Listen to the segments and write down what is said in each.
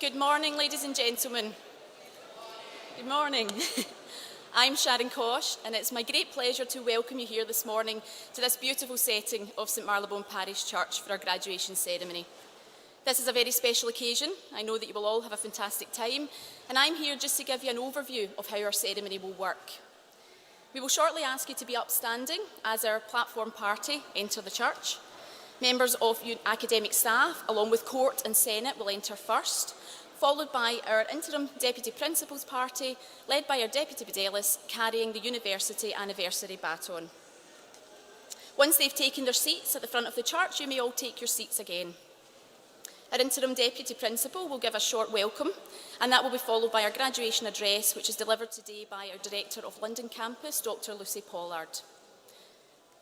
Good morning, ladies and gentlemen. Good morning. I'm Sharon Kosh, and it's my great pleasure to welcome you here this morning to this beautiful setting of St Marylebone Parish Church for our graduation ceremony. This is a very special occasion. I know that you will all have a fantastic time, and I'm here just to give you an overview of how our ceremony will work. We will shortly ask you to be upstanding as our platform party enter the church. Members of academic staff, along with court and senate, will enter first, followed by our interim deputy principal's party, led by our deputy fidelis, carrying the university anniversary baton. Once they've taken their seats at the front of the church, you may all take your seats again. Our interim deputy principal will give a short welcome, and that will be followed by our graduation address, which is delivered today by our Director of London Campus, Dr. Lucy Pollard.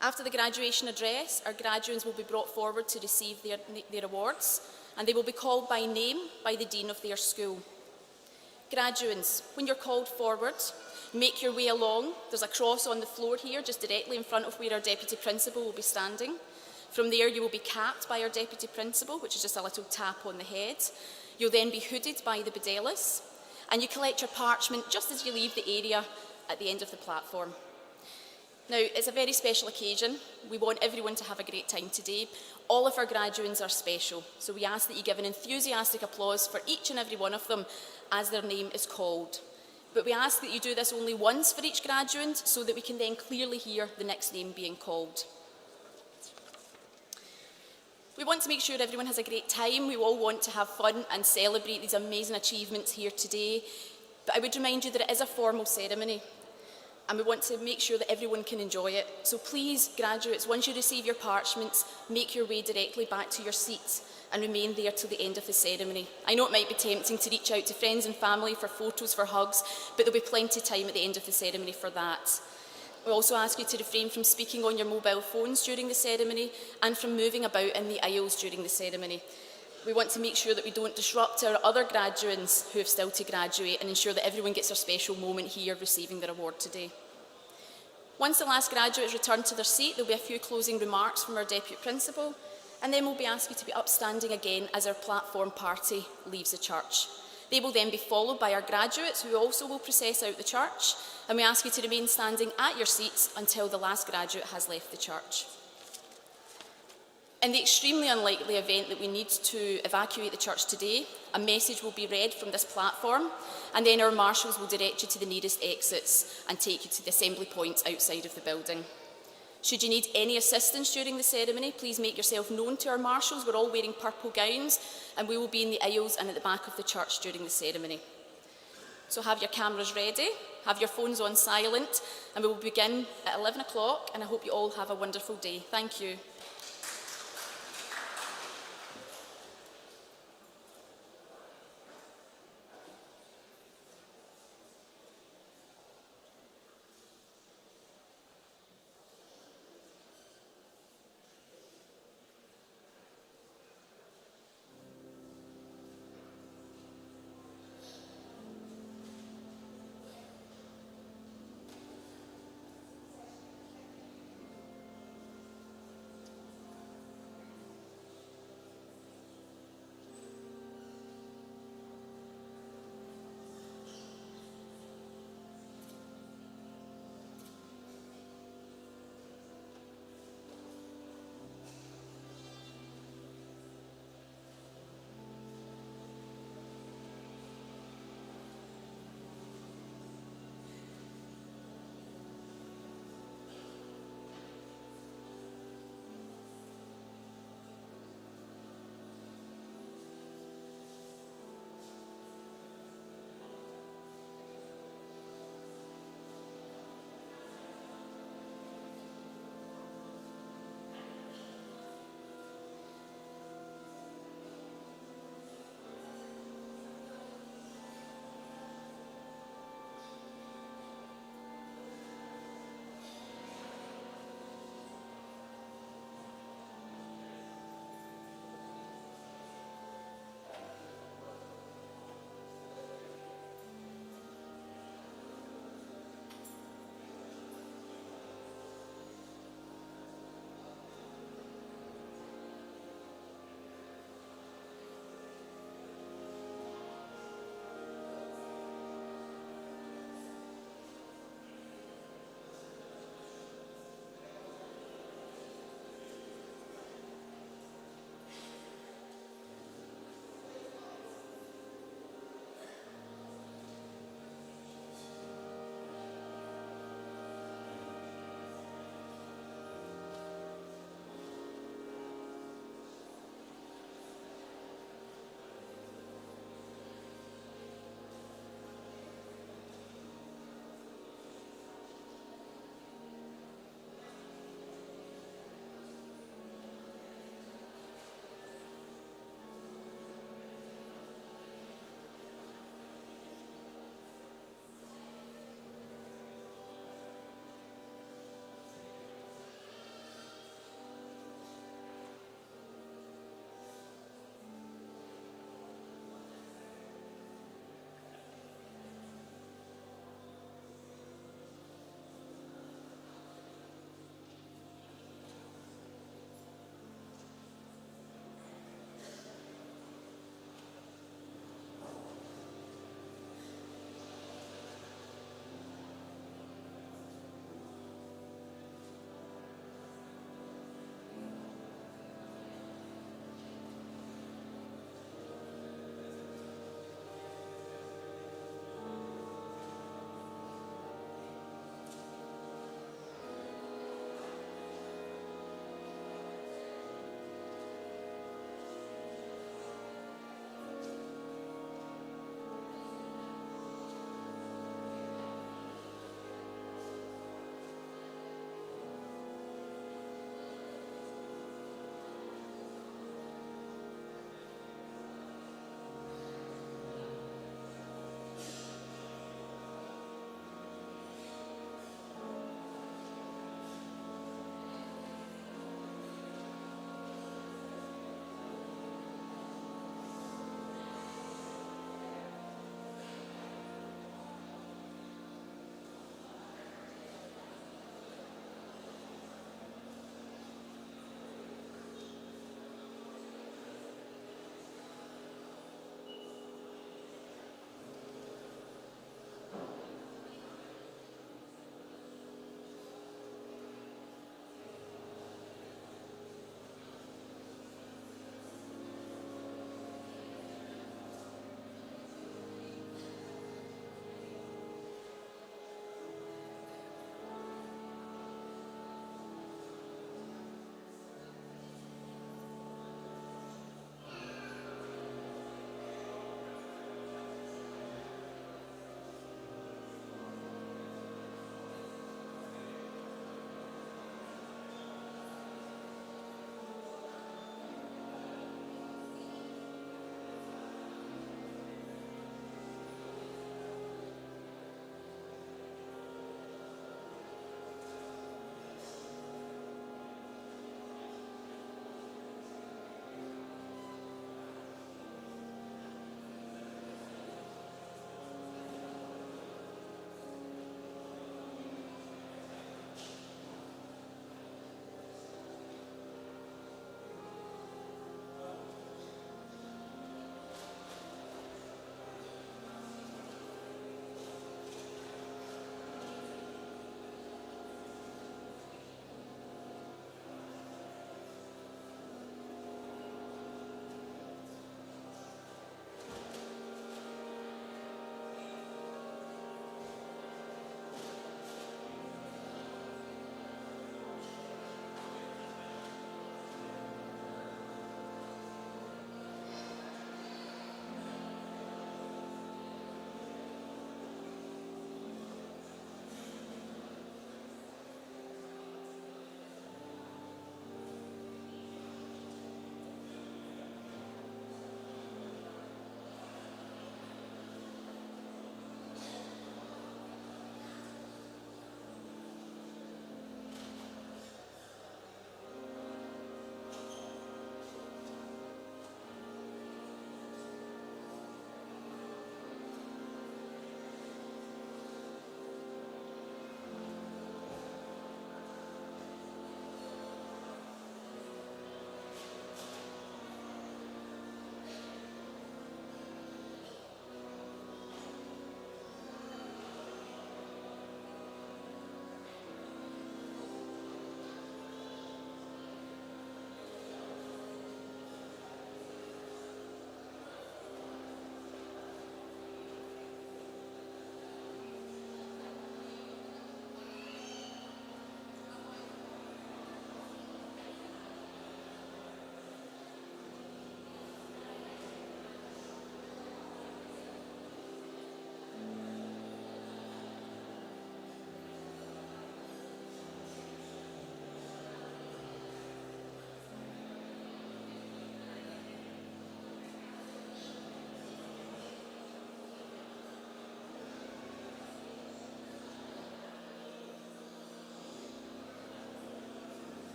After the graduation address, our graduates will be brought forward to receive their awards, and they will be called by name by the Dean of their school. Graduates, when you're called forward, make your way along. There's a cross on the floor here, just directly in front of where our Deputy Principal will be standing. From there, you will be capped by our Deputy Principal, which is just a little tap on the head. You'll then be hooded by the fidelis, and you collect your parchment just as you leave the area at the end of the platform. Now, it's a very special occasion. We want everyone to have a great time today. All of our graduates are special, so we ask that you give an enthusiastic applause for each and every one of them as their name is called. But we ask that you do this only once for each graduate so that we can then clearly hear the next name being called. We want to make sure everyone has a great time. We all want to have fun and celebrate these amazing achievements here today. But I would remind you that it is a formal ceremony, and we want to make sure that everyone can enjoy it. So please, graduates, once you receive your parchments, make your way directly back to your seats and remain there till the end of the ceremony. I know it might be tempting to reach out to friends and family for photos, for hugs, but there'll be plenty of time at the end of the ceremony for that. We also ask you to refrain from speaking on your mobile phones during the ceremony and from moving about in the aisles during the ceremony. We want to make sure that we don't disrupt our other graduates who have still to graduate and ensure that everyone gets their special moment here receiving their award today. Once the last graduate has returned to their seat, there will be a few closing remarks from our Deputy Principal, and then we'll be asking you to be upstanding again as our platform party leaves the church. They will then be followed by our graduates, who also will process out the church, and we ask you to remain standing at your seats until the last graduate has left the church. In the extremely unlikely event that we need to evacuate the church today, a message will be read from this platform, and then our marshals will direct you to the nearest exits and take you to the assembly points outside of the building. Should you need any assistance during the ceremony, please make yourself known to our marshals. We're all wearing purple gowns, and we will be in the aisles and at the back of the church during the ceremony. So have your cameras ready, have your phones on silent, and we will begin at 11 o'clock, and I hope you all have a wonderful day. Thank you.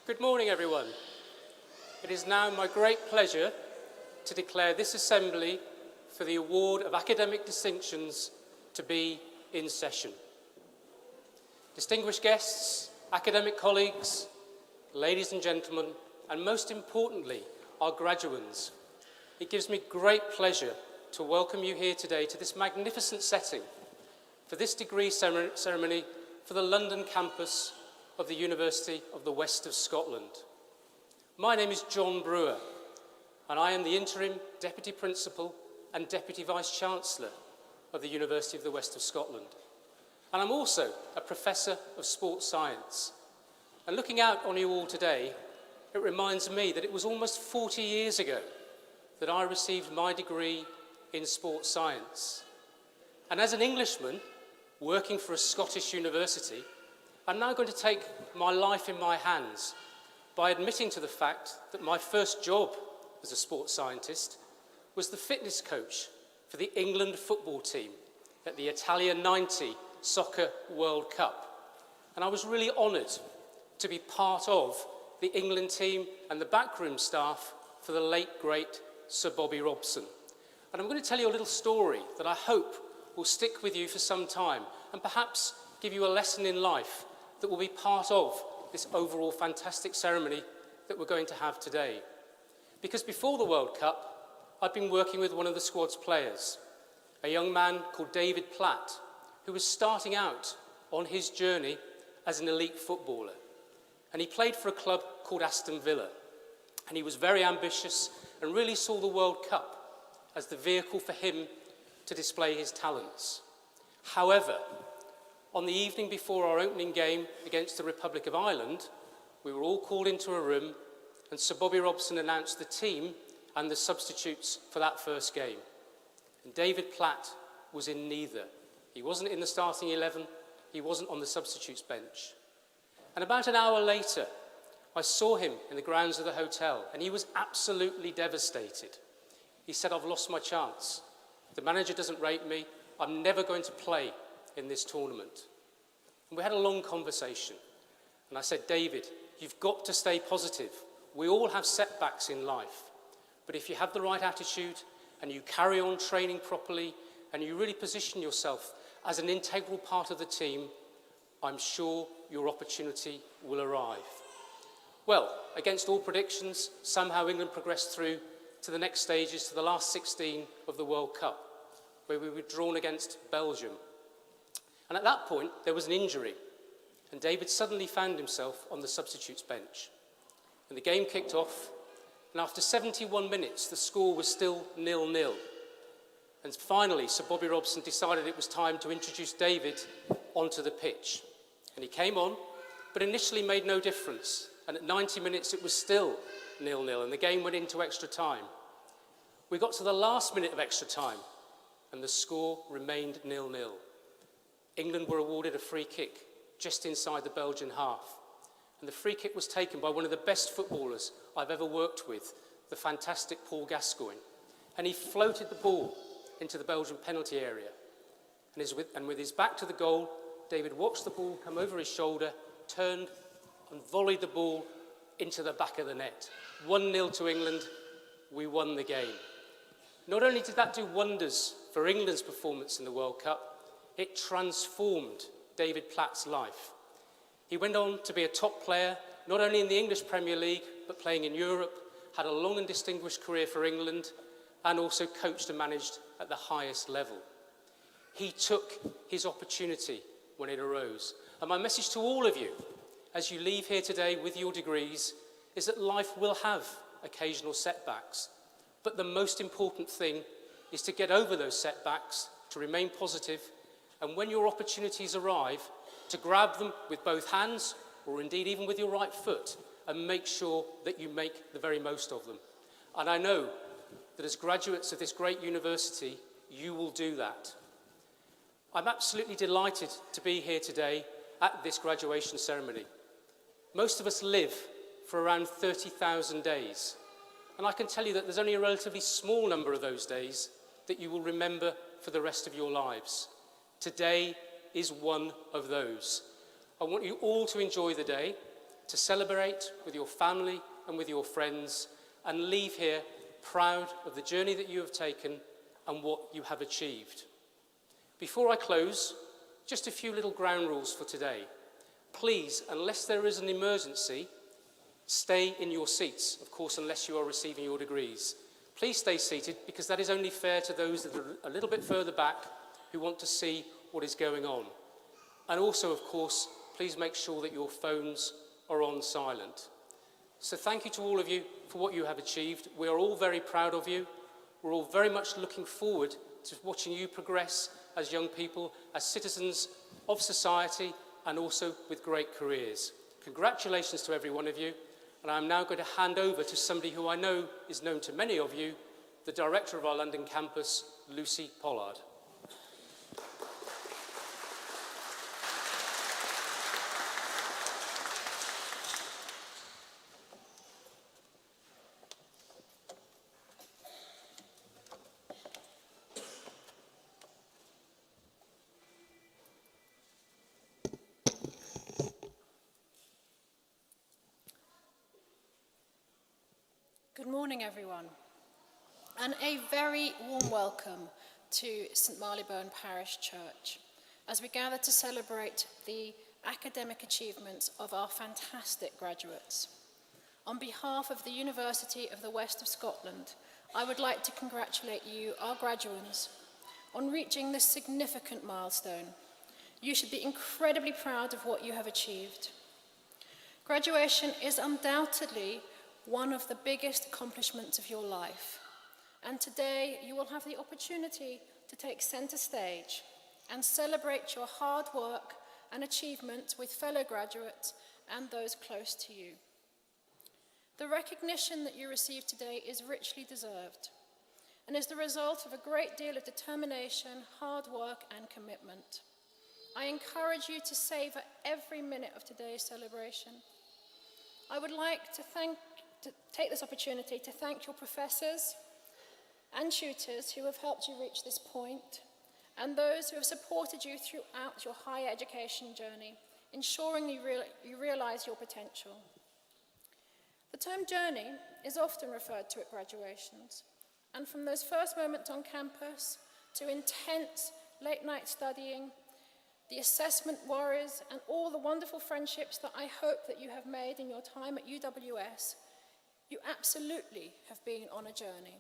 Good morning, everyone. It is now my great pleasure to declare this assembly for the award of academic distinctions to be in session. Distinguished guests, academic colleagues, ladies and gentlemen, and most importantly, our graduands, it gives me great pleasure to welcome you here today to this magnificent setting for this degree ceremony for the London campus of the University of the West of Scotland. My name is John Brewer, and I am the Interim Deputy Principal and Deputy Vice-Chancellor of the University of the West of Scotland. And I'm also a Professor of Sports Science. And looking out on you all today, it reminds me that it was almost 40 years ago that I received my degree in sports science. And as an Englishman working for a Scottish university, I'm now going to take my life in my hands by admitting to the fact that my first job as a sports scientist was the fitness coach for the England football team at the Italia 90 Soccer World Cup. And I was really honoured to be part of the England team and the backroom staff for the late, great Sir Bobby Robson. And I'm going to tell you a little story that I hope will stick with you for some time and perhaps give you a lesson in life that will be part of this overall fantastic ceremony that we're going to have today. Because before the World Cup, I'd been working with one of the squad's players, a young man called David Platt, who was starting out on his journey as an elite footballer. And he played for a club called Aston Villa. And he was very ambitious and really saw the World Cup as the vehicle for him to display his talents. However, on the evening before our opening game against the Republic of Ireland, we were all called into a room and Sir Bobby Robson announced the team and the substitutes for that first game. And David Platt was in neither. He wasn't in the starting 11, he wasn't on the substitutes bench. And about an hour later, I saw him in the grounds of the hotel and he was absolutely devastated. He said, "I've lost my chance. The manager doesn't rate me. I'm never going to play in this tournament." And we had a long conversation. And I said, "David, you've got to stay positive. We all have setbacks in life. But if you have the right attitude and you carry on training properly and you really position yourself as an integral part of the team, I'm sure your opportunity will arrive." Well, against all predictions, somehow England progressed through to the next stages, to the last 16 of the World Cup, where we were drawn against Belgium. And at that point, there was an injury, and David suddenly found himself on the substitutes bench. And the game kicked off, and after 71 minutes, the score was still 0-0. And finally, Sir Bobby Robson decided it was time to introduce David onto the pitch. And he came on, but initially made no difference. And at 90 minutes, it was still 0-0, and the game went into extra time. We got to the last minute of extra time, and the score remained 0-0. England were awarded a free kick just inside the Belgian half. And the free kick was taken by one of the best footballers I've ever worked with, the fantastic Paul Gascoigne. And he floated the ball into the Belgian penalty area. And with his back to the goal, David watched the ball come over his shoulder, turned and volleyed the ball into the back of the net. 1-0 to England, we won the game. Not only did that do wonders for England's performance in the World Cup, it transformed David Platt's life. He went on to be a top player, not only in the English Premier League, but playing in Europe, had a long and distinguished career for England, and also coached and managed at the highest level. He took his opportunity when it arose. And my message to all of you, as you leave here today with your degrees, is that life will have occasional setbacks. But the most important thing is to get over those setbacks, to remain positive, and when your opportunities arrive, to grab them with both hands, or indeed even with your right foot, and make sure that you make the very most of them. And I know that as graduates of this great university, you will do that. I'm absolutely delighted to be here today at this graduation ceremony. Most of us live for around 30,000 days. And I can tell you that there's only a relatively small number of those days that you will remember for the rest of your lives. Today is one of those. I want you all to enjoy the day, to celebrate with your family and with your friends, and leave here proud of the journey that you have taken and what you have achieved. Before I close, just a few little ground rules for today. Please, unless there is an emergency, stay in your seats, of course, unless you are receiving your degrees. Please stay seated, because that is only fair to those that are a little bit further back who want to see what is going on. And also, of course, please make sure that your phones are on silent. So thank you to all of you for what you have achieved. We are all very proud of you. We're all very much looking forward to watching you progress as young people, as citizens of society, and also with great careers. Congratulations to every one of you. And I'm now going to hand over to somebody who I know is known to many of you, the director of our London campus, Lucy Pollard. Good morning, everyone, and a very warm welcome to St Marylebone Parish Church as we gather to celebrate the academic achievements of our fantastic graduates. On behalf of the University of the West of Scotland, I would like to congratulate you, our graduates, on reaching this significant milestone. You should be incredibly proud of what you have achieved. Graduation is undoubtedly one of the biggest accomplishments of your life. And today you will have the opportunity to take centre stage and celebrate your hard work and achievement with fellow graduates and those close to you. The recognition that you receive today is richly deserved and is the result of a great deal of determination, hard work and commitment. I encourage you to savour every minute of today's celebration. I would like to take this opportunity to thank your professors and tutors who have helped you reach this point, and those who have supported you throughout your higher education journey, ensuring you realise your potential. The term journey is often referred to at graduations, and from those first moments on campus to intense late-night studying, the assessment worries, and all the wonderful friendships that I hope that you have made in your time at UWS, you absolutely have been on a journey.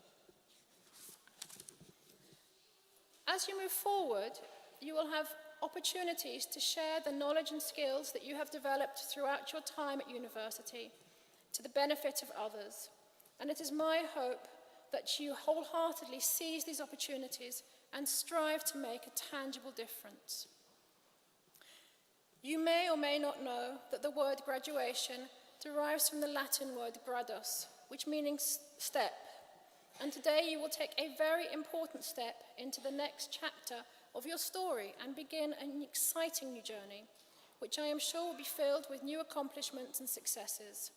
As you move forward, you will have opportunities to share the knowledge and skills that you have developed throughout your time at university to the benefit of others. And it is my hope that you wholeheartedly seize these opportunities and strive to make a tangible difference. You may or may not know that the word graduation derives from the Latin word gradus, which means step. And today you will take a very important step into the next chapter of your story and begin an exciting new journey, which I am sure will be filled with new accomplishments and successes.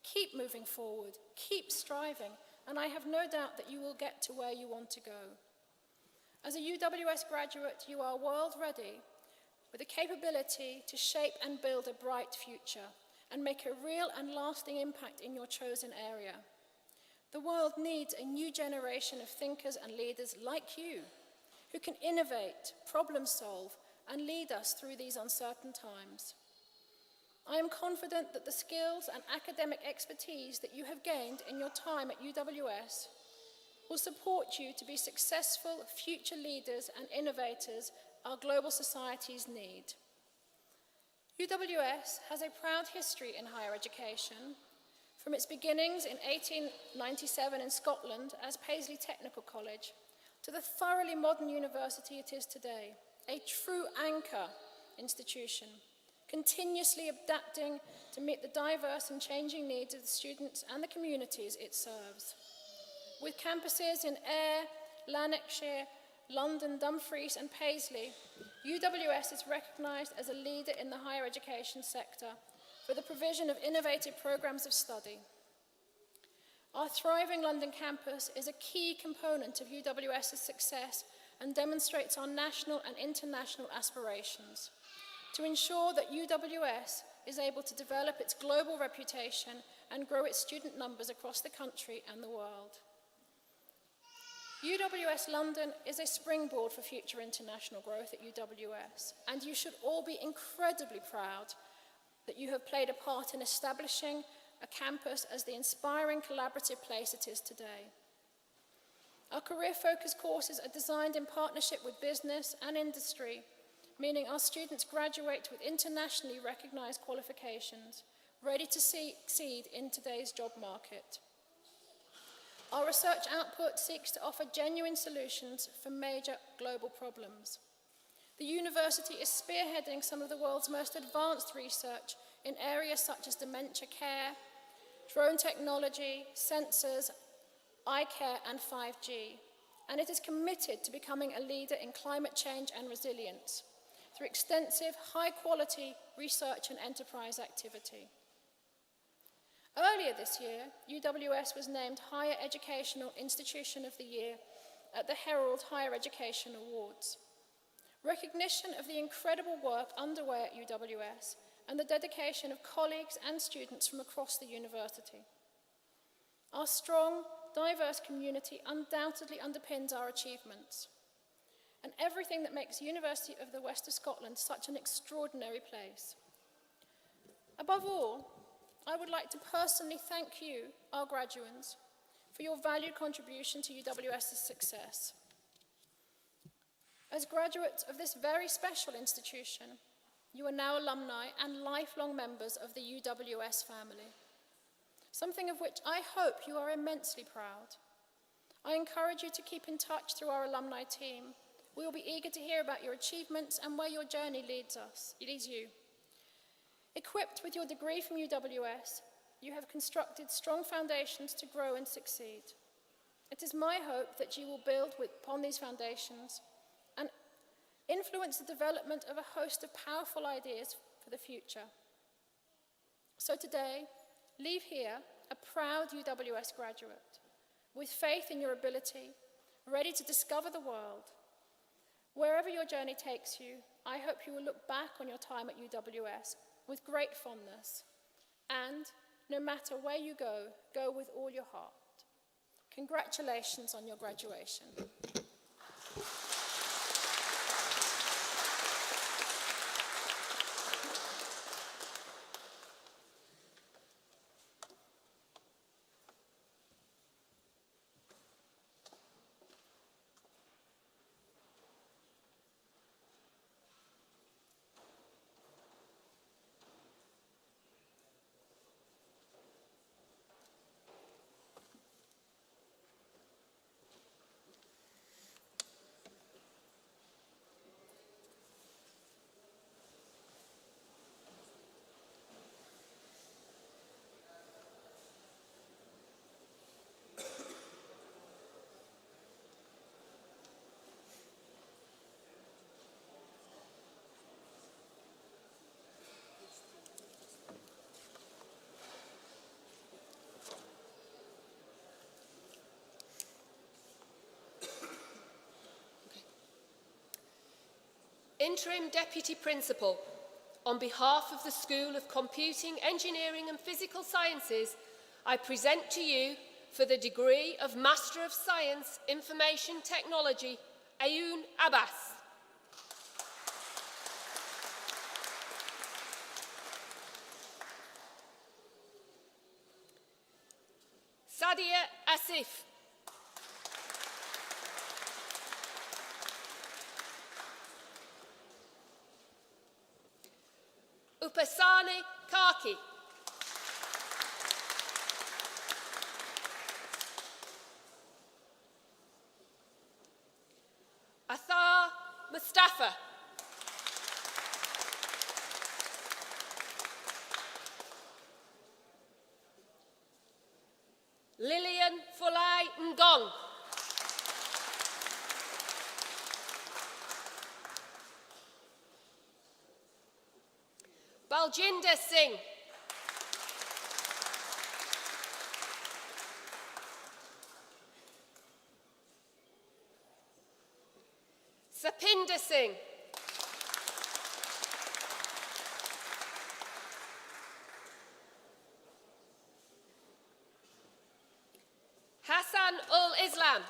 Keep moving forward, keep striving, and I have no doubt that you will get to where you want to go. As a UWS graduate, you are world ready, with the capability to shape and build a bright future and make a real and lasting impact in your chosen area. The world needs a new generation of thinkers and leaders like you, who can innovate, problem solve, and lead us through these uncertain times. I am confident that the skills and academic expertise that you have gained in your time at UWS will support you to be successful future leaders and innovators our global societies need. UWS has a proud history in higher education, from its beginnings in 1897 in Scotland as Paisley Technical College to the thoroughly modern university it is today, a true anchor institution, continuously adapting to meet the diverse and changing needs of the students and the communities it serves. With campuses in Ayr, Lanarkshire, London, Dumfries and Paisley, UWS is recognised as a leader in the higher education sector for the provision of innovative programmes of study. Our thriving London campus is a key component of UWS's success and demonstrates our national and international aspirations. to ensure that UWS is able to develop its global reputation and grow its student numbers across the country and the world. UWS London is a springboard for future international growth at UWS, and you should all be incredibly proud that you have played a part in establishing a campus as the inspiring collaborative place it is today. Our career-focused courses are designed in partnership with business and industry, meaning our students graduate with internationally recognized qualifications, ready to succeed in today's job market. Our research output seeks to offer genuine solutions for major global problems. The university is spearheading some of the world's most advanced research in areas such as dementia care, drone technology, sensors, eye care, and 5G. And it is committed to becoming a leader in climate change and resilience through extensive, high-quality research and enterprise activity. Earlier this year, UWS was named Higher Educational Institution of the Year at the Herald Higher Education Awards. Recognition of the incredible work underway at UWS and the dedication of colleagues and students from across the university. Our strong, diverse community undoubtedly underpins our achievements and everything that makes University of the West of Scotland such an extraordinary place. Above all, I would like to personally thank you, our graduates, for your valued contribution to UWS's success. As graduates of this very special institution, you are now alumni and lifelong members of the UWS family, something of which I hope you are immensely proud. I encourage you to keep in touch through our alumni team. We will be eager to hear about your achievements and where your journey leads you. Equipped with your degree from UWS, you have constructed strong foundations to grow and succeed. It is my hope that you will build upon these foundations and influence the development of a host of powerful ideas for the future. So today, leave here a proud UWS graduate, with faith in your ability, ready to discover the world. Wherever your journey takes you, I hope you will look back on your time at UWS with great fondness, and no matter where you go, go with all your heart. Congratulations on your graduation. Interim Deputy Principal, on behalf of the School of Computing, Engineering and Physical Sciences, I present to you, for the degree of Master of Science, Information Technology, Ayoun Abbas. Sadia Asif. Upasani Kaki. Athar Mustafa. Lillian Fulai Ngong. Baljinder Singh. Sapinder Singh. Hassan-ul-Islam.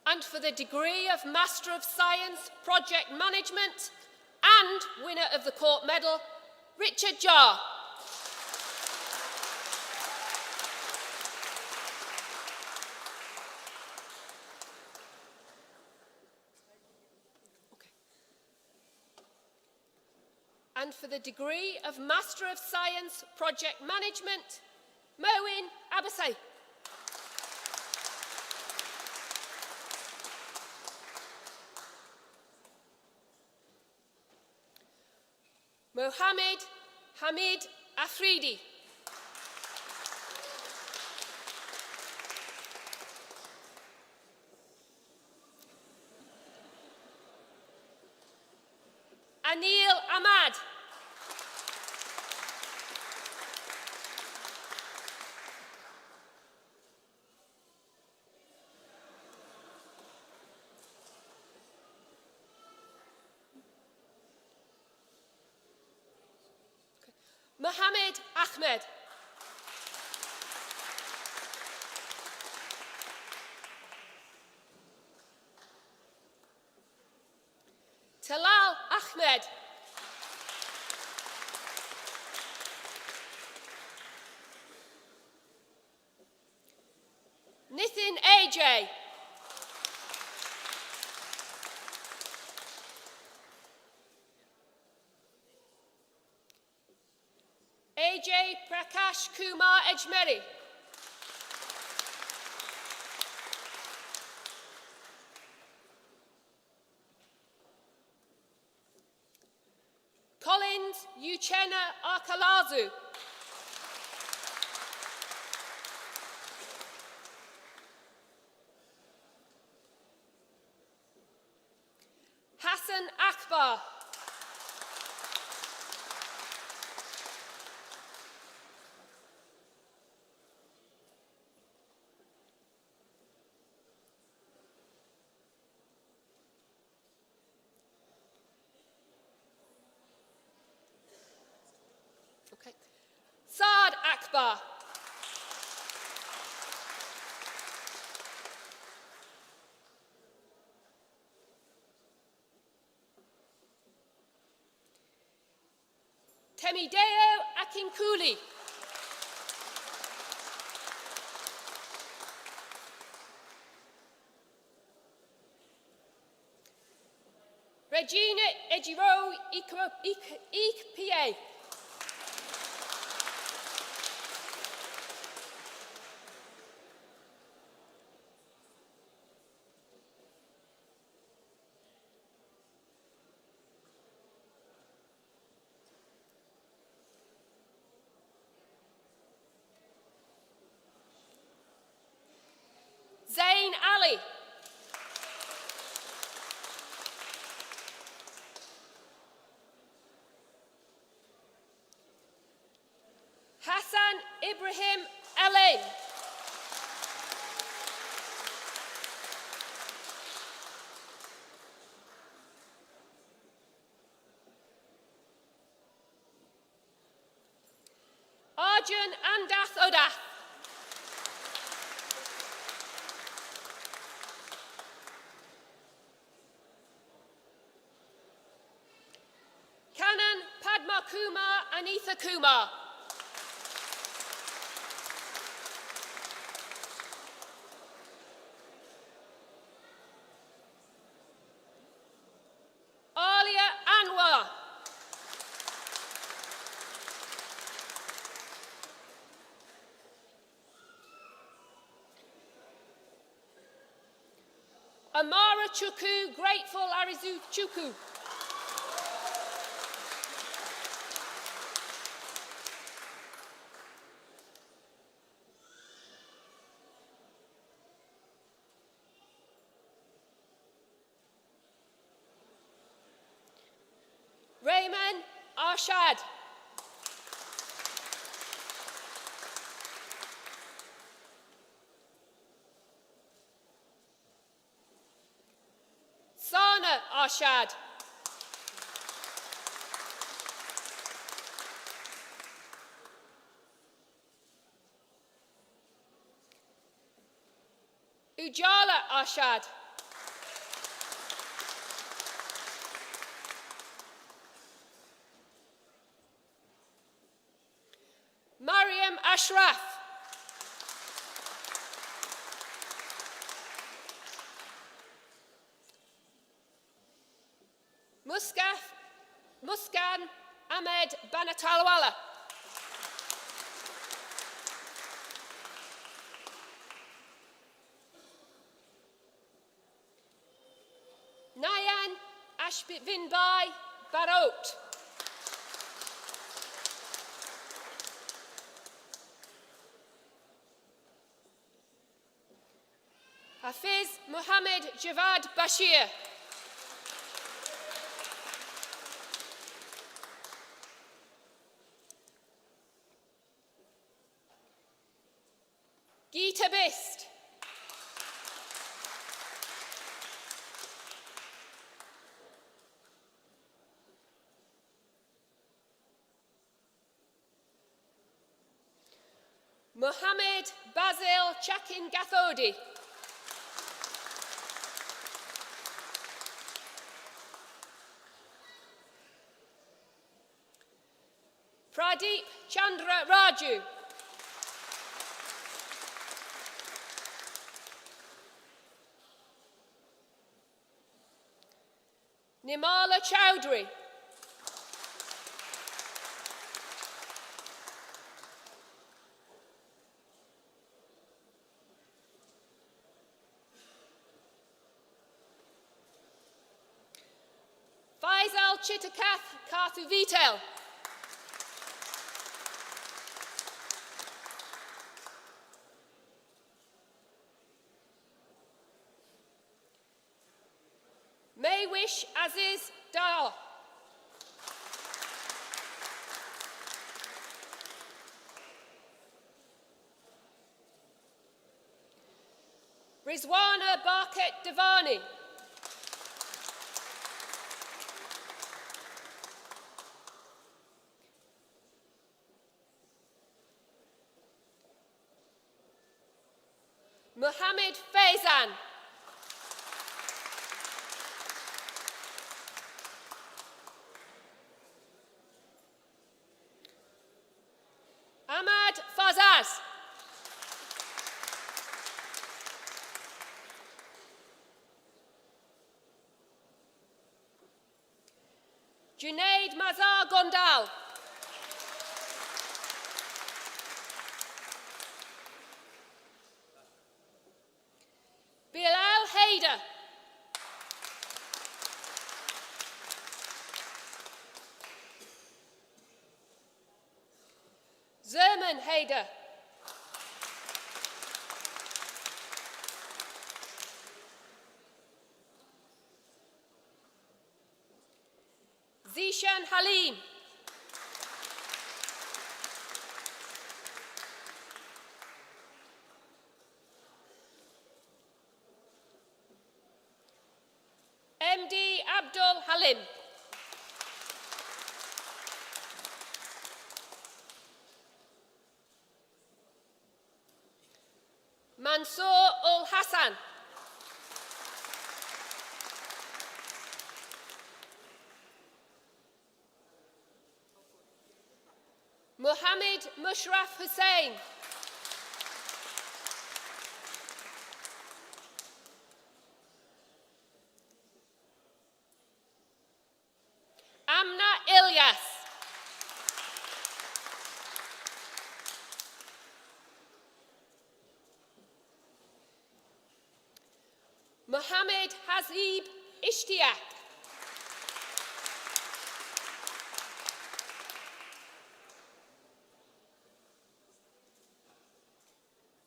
And for the degree of Master of Science, Project Management, and winner of the Court Medal, Richard Jar. And for the degree of Master of Science, Project Management, Moin Abbasai. Mohammed Hamid Afridi. Anil Ahmad. Mohammed Ahmed. Talal Ahmed. Nitin AJ. AJ Prakash Kumar Ejmeri. Collins Uchenna Arkalazu. Hassan Akbar. Okay. Saad Akbar. Temideo Akinkuli. Regina Ejiro Ikpa. Zain Ali. Hassan Ibrahim Elaine. Arjun Andath Odath. Kanan Padma Kumar Anitha Kumar. Alia Anwar. Amara Chuku Grateful Arizu Chuku. Rayman Arshad. Sana Arshad. Ujala Arshad. Mariam Ashraf. Muskan Ahmed Banatalwala. Nayan Ashbinbai Barot. Hafiz Mohammed Javad Bashir. Geeta Bist. Mohammed Basil Chakin Gathodi. Pradeep Chandra Raju. Nimala Chowdhury. Faisal Chittakath Karthuvitel. Maywish Aziz Dar. Rizwana Barket Devani. Mohammed Faizan. Ahmad Fazaz. Junaid Mazar Gondal. Bilal Haider. Zerman Haider. Zishan Halim. MD Abdul Halim. Mansour Ul Hassan. Mohammed Mushraf Hussain. Amna Ilyas. Mohammed Hazib Ishtiaq.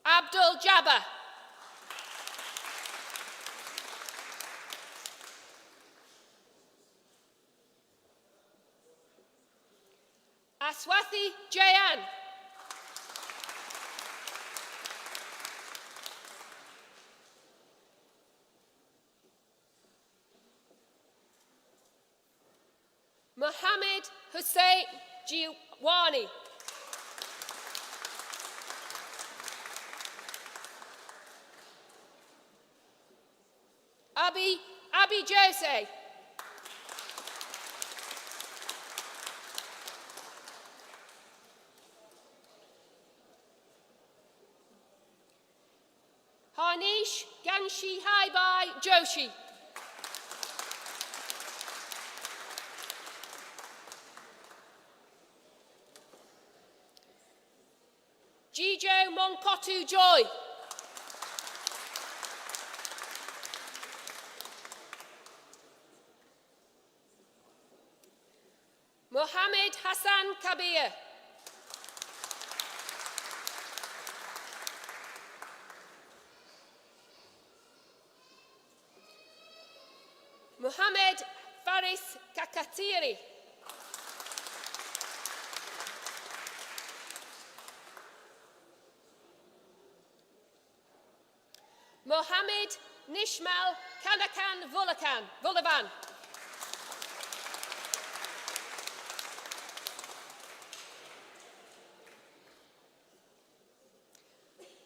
Abdul Jabbar. Aswathi Jayan. Mohammed Hussein Jiwani. Abby Jose. Harnish Ganshi Haibai Joshi. Jijo Monkotu Joy. Mohammed Hassan Kabir. Mohammed Faris Kakatiri. Mohammed Nishmal Kanakan Vulavan.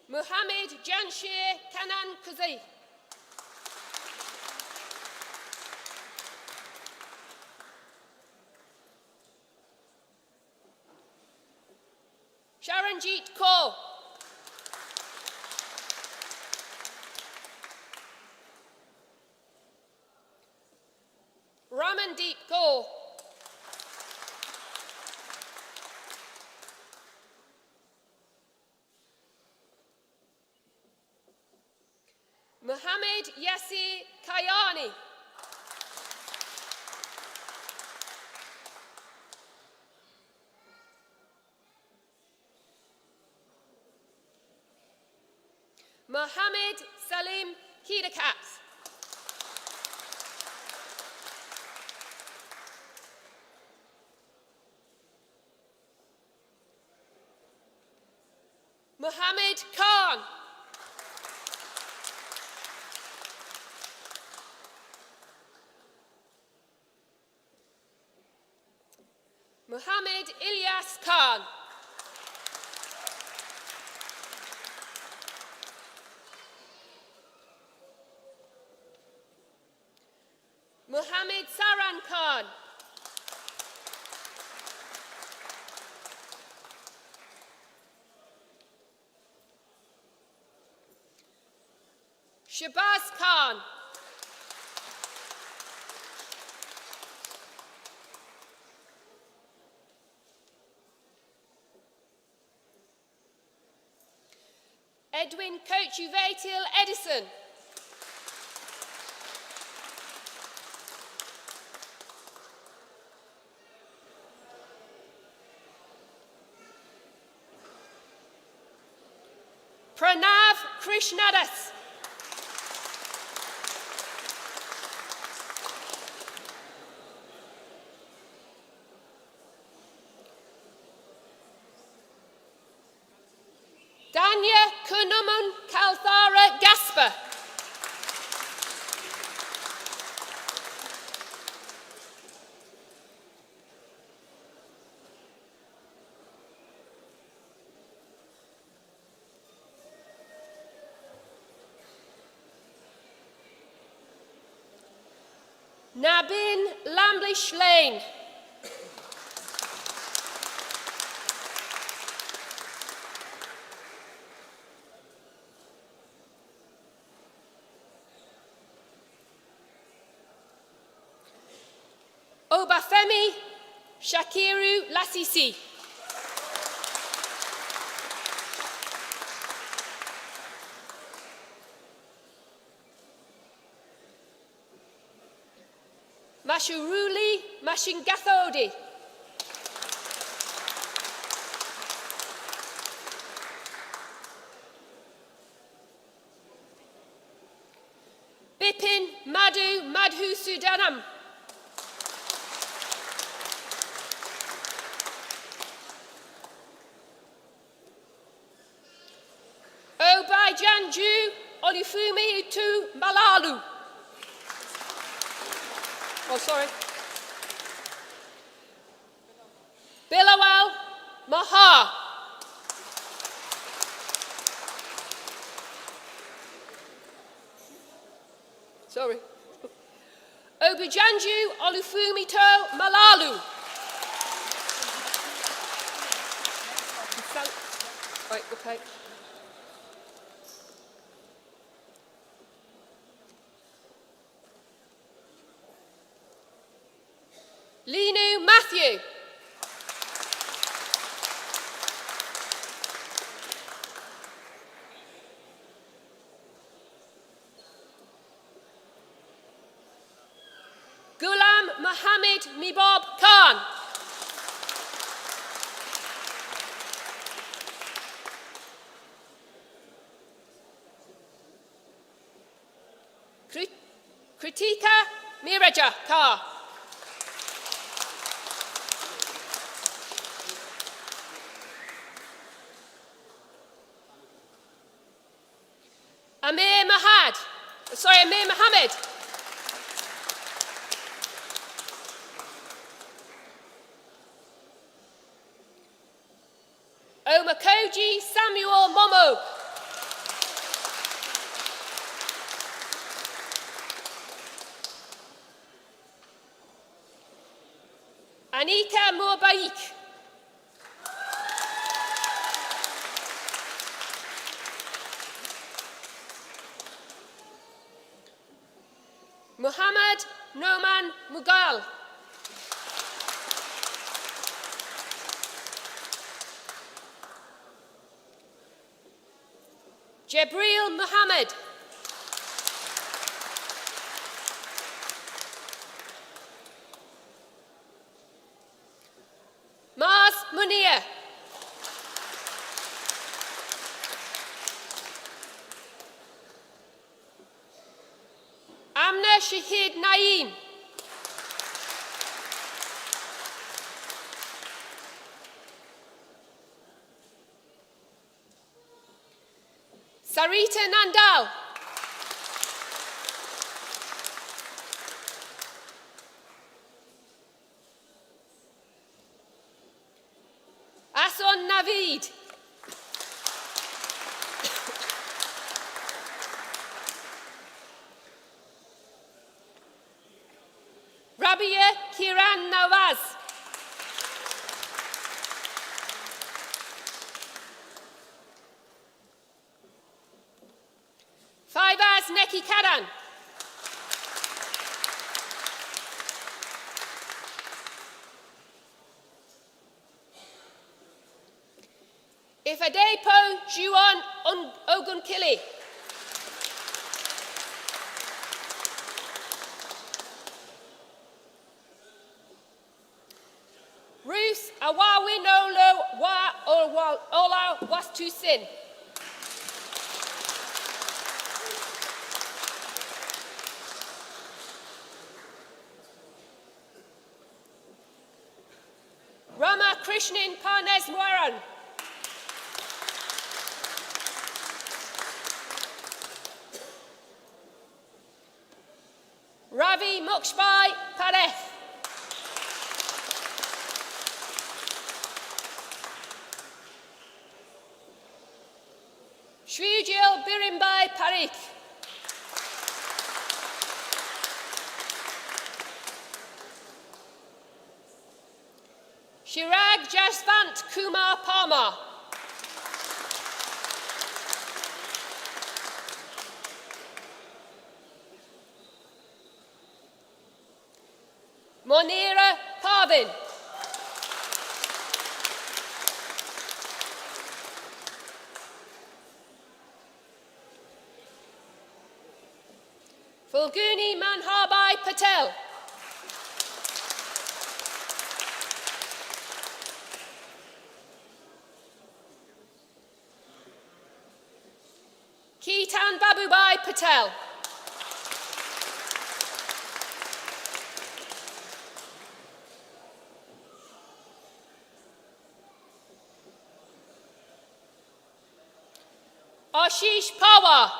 Mohammed Janshir Kanan Kuzi. Sharanjit Kaur. Ramandeep Kaur. Mohammed Yasir Kayani. Mohammed Salim Kidakat. Mohammed Khan. Mohammed Ilyas Khan. Mohammed Saran Khan. Shabazz Khan. Edwin Kochuvatil Edison. Pranav Krishnadas. Danya Kunumun Kalthara Gasper. Nabin Lamblish Lane. Obafemi Shakiru Lasisi. Mashuruli Mashingathodi. Bipin Madhu Sudanam. Obajanju Olufumi Utu Malalu. Oh, sorry. Bilawal Maha. Sorry. Ogujanju Olufumito Malalu. Right, okay. Linu Matthew. Ghulam Mohammed Mibob Khan. Kritika Miraja Kar. Amir Mohammed. Omakoji Samuel Momo. Anika Mourbaik. Muhammad Noman Mughal. Jabril Muhammad. Maz Munir. Amna Shahid Naeem. Sarita Nandal. Ason Naveed. Rabia Kiran Nawaz. Faivaz Neki Karan. Ifadepo Juan Ogunkili. Ruth Awawinolo Wa Ola Wastusin. Rama Krishnan Parneswaran. Ravi Mokshbai Pareth. Shrujil Birimbai Parikh. Shirag Jasvant Kumar Palmer. Monira Parvin. Fulguni Manharbai Patel. Keetan Babubai Patel. Ashish Pawar.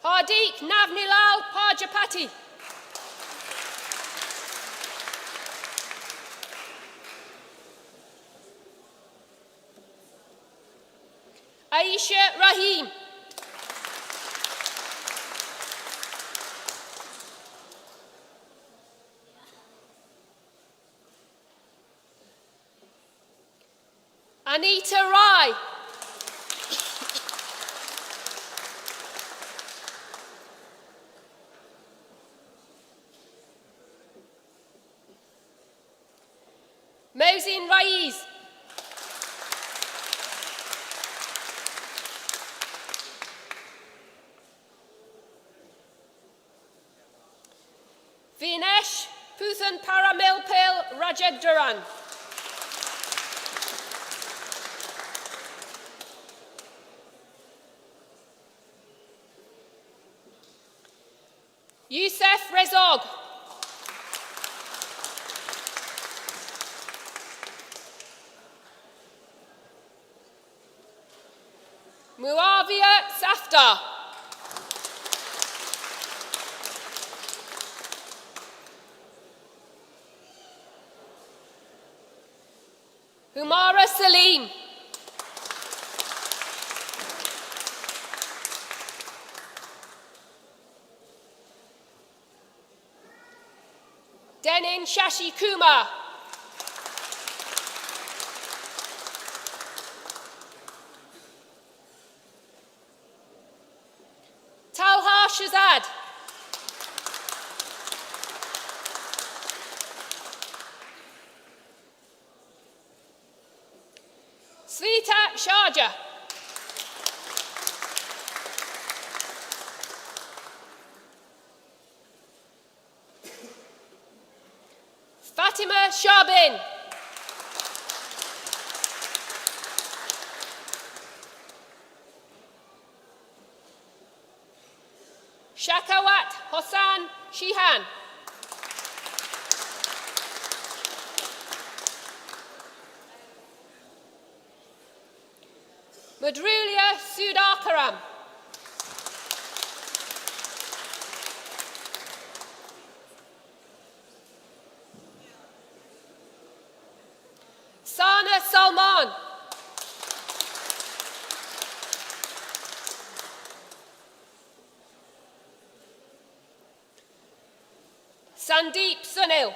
Hardik Navnilal Parjapati. Aisha Rahim. Anita Rai. Mohsin Raiz. Vinesh Puthan Paramilpil Rajendran. Youssef Rezog. Muawiyah Safdar. Humara Salim. Denin Shashi Kumar. Talha Shazad. Sveta Sharjah. Fatima Sharbin. Shakawat Hossan Shihan. Madrulia Sudakaram. Sana Salman. Sandeep Sunil.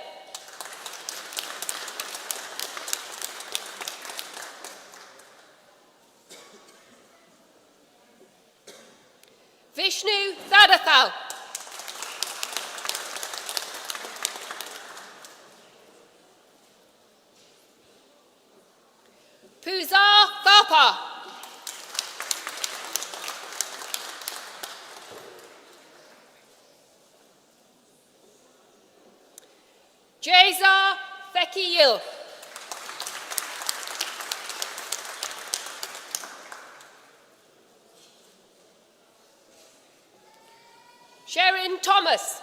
Vishnu Thadathal. Puzar Thapa. Jazar Thekiyil. Sherin Thomas.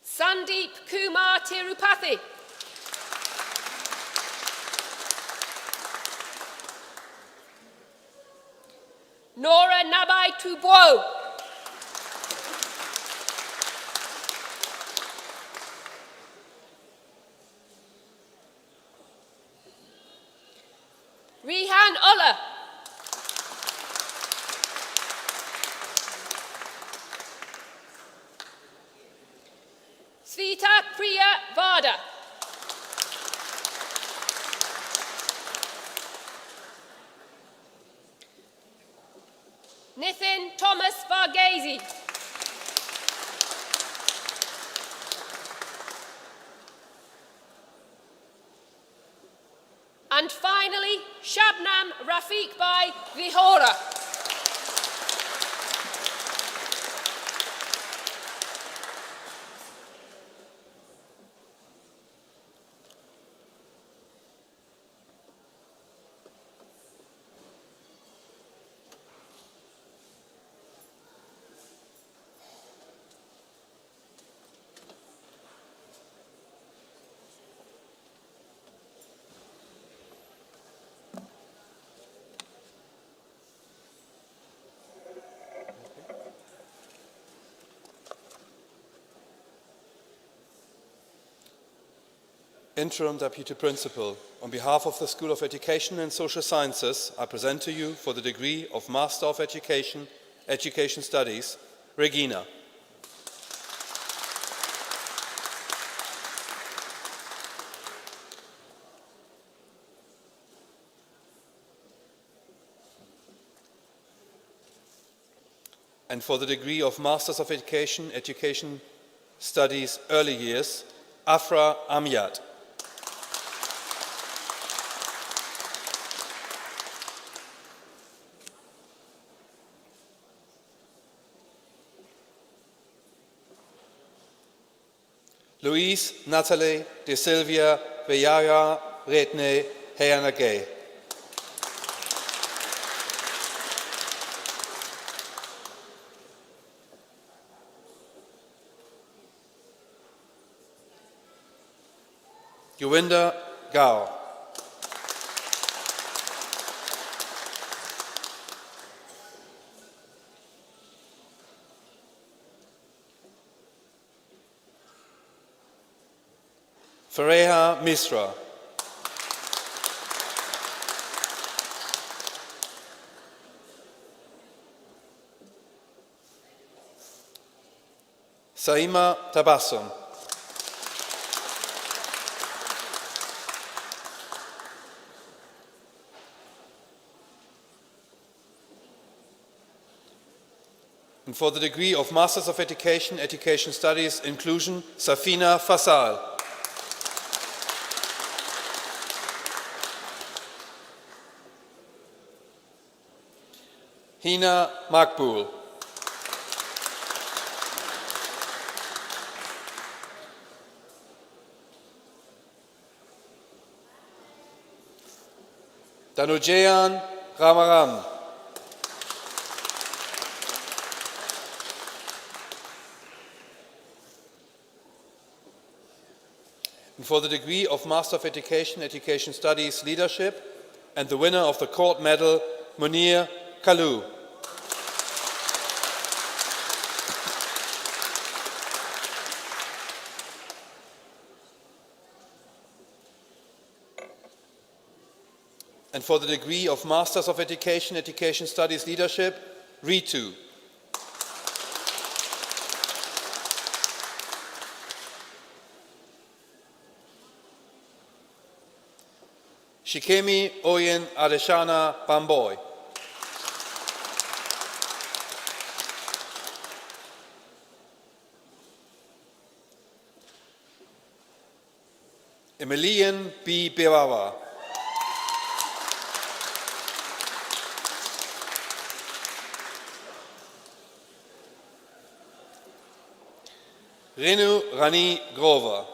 Sandeep Kumar Tirupathy. Nora Nabai Tubo. Rihan Ullah. Sveta Priya Vada. Nithin Thomas Varghese. And finally, Shabnam Rafiq Bhai Vihora. Interim Deputy Principal, on behalf of the School of Education and Social Sciences, I present to you for the degree of Master of Education, Education Studies, Regina. And for the degree of Masters of Education, Education Studies, Early Years, Afra Amjad. Louise Natalie de Silvia Villara Redne Heanagay. Yuwinder Gao. Fareha Misra. Saima Tabassum. And for the degree of Masters of Education, Education Studies, Inclusion, Safina Fasal. Hina Makbul. Danujayan Ramaram. And for the degree of Master of Education, Education Studies, Leadership, and the winner of the Court Medal, Munir Kalu. And for the degree of Masters of Education, Education Studies, Leadership, Ritu. Shikemi Oyen Adeshana Bamboy. Emilian B. Bewawa. Renu Rani Grover.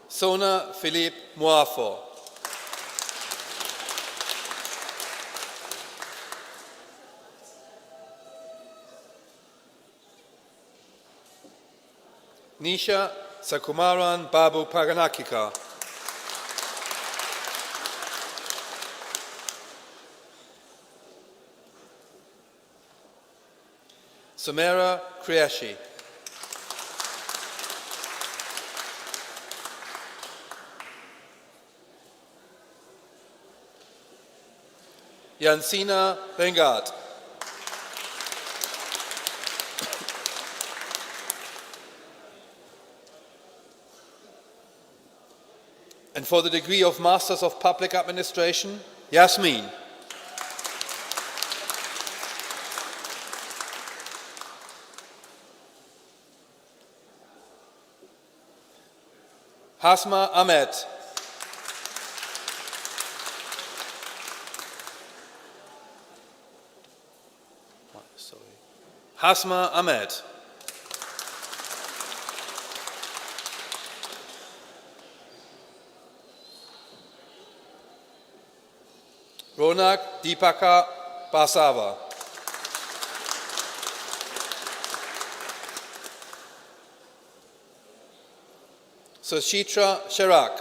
Sona Philippe Moafo. Nisha Sakumaran Babu Paganakika. Samara Kriashi. Yansina Rengat. And for the degree of Masters of Public Administration, Yasmin. Hasma Ahmed. Hasma Ahmed. Ronak Deepaka Basava. Sushitra Sharak.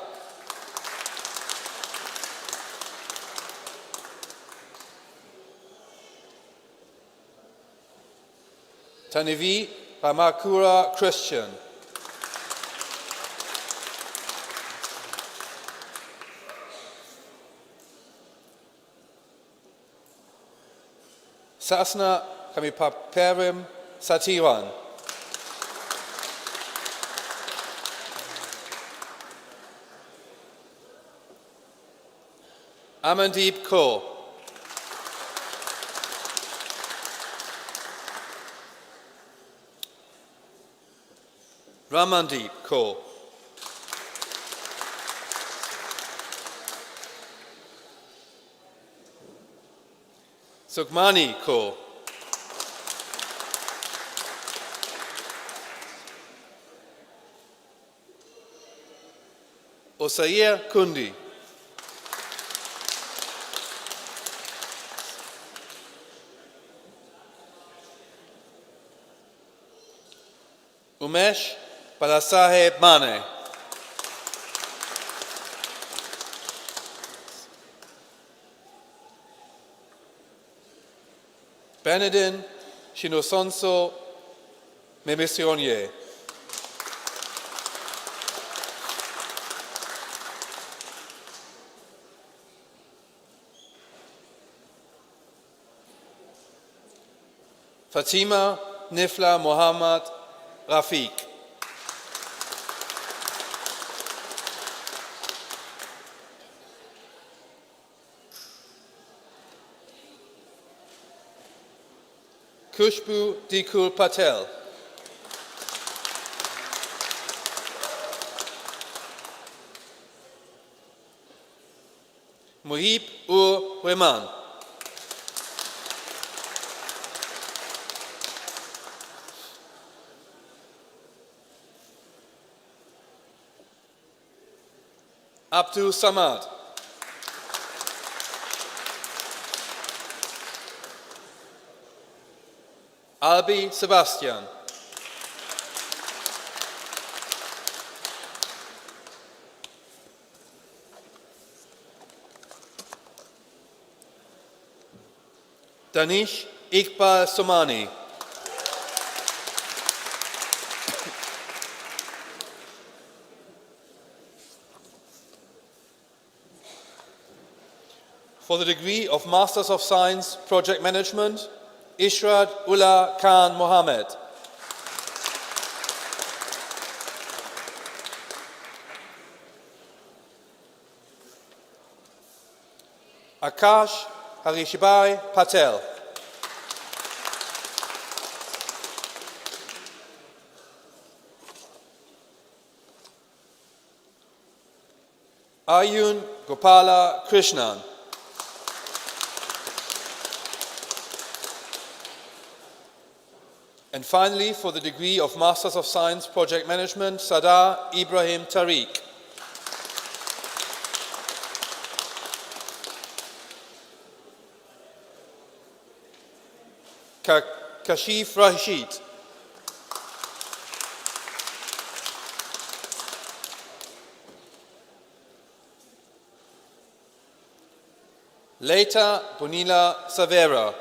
Tanevi Ramakura Christian, Sasna Kamipaperim Satiran, Amandeep Kaur, Ramandeep Kaur, Sukhmani Kaur, Osair Kundi, Umesh Balasaheb Mane, Benedin Shinosonso Memisionye, Fatima Nifla Muhammad Rafiq, Kushbu Dikul Patel, Muhib Ur Rehman, Abdul Samad, Albi Sebastian, Danish Iqbal Somani, for the degree of Masters of Science Project Management, Ishrad Ullah Khan Mohammed, Akash Harishibai Patel, Ayun Gopala Krishnan, and finally, for the degree of Masters of Science Project Management, Sadar Ibrahim Tariq. Kashif Rashid. Leita Bonilla Savera.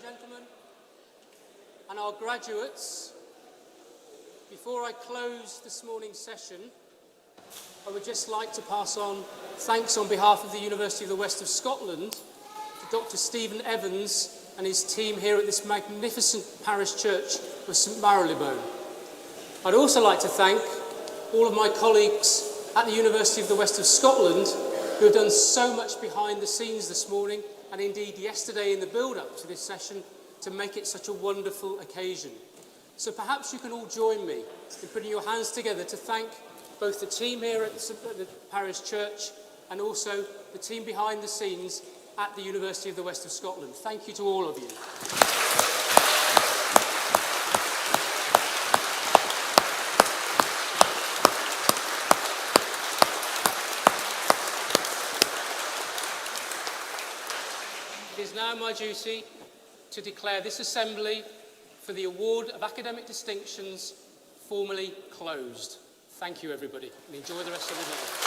Gentlemen, and our graduates, before I close this morning's session, I would just like to pass on thanks on behalf of the University of the West of Scotland to Dr. Stephen Evans and his team here at this magnificent parish church of St Marylebone. I'd also like to thank all of my colleagues at the University of the West of Scotland, who have done so much behind the scenes this morning, and indeed yesterday in the build-up to this session, to make it such a wonderful occasion. So perhaps you can all join me in putting your hands together to thank both the team here at the Parish Church and also the team behind the scenes at the University of the West of Scotland. Thank you to all of you. It is now my duty to declare this assembly for the award of academic distinctions formally closed. Thank you, everybody, and enjoy the rest of the day.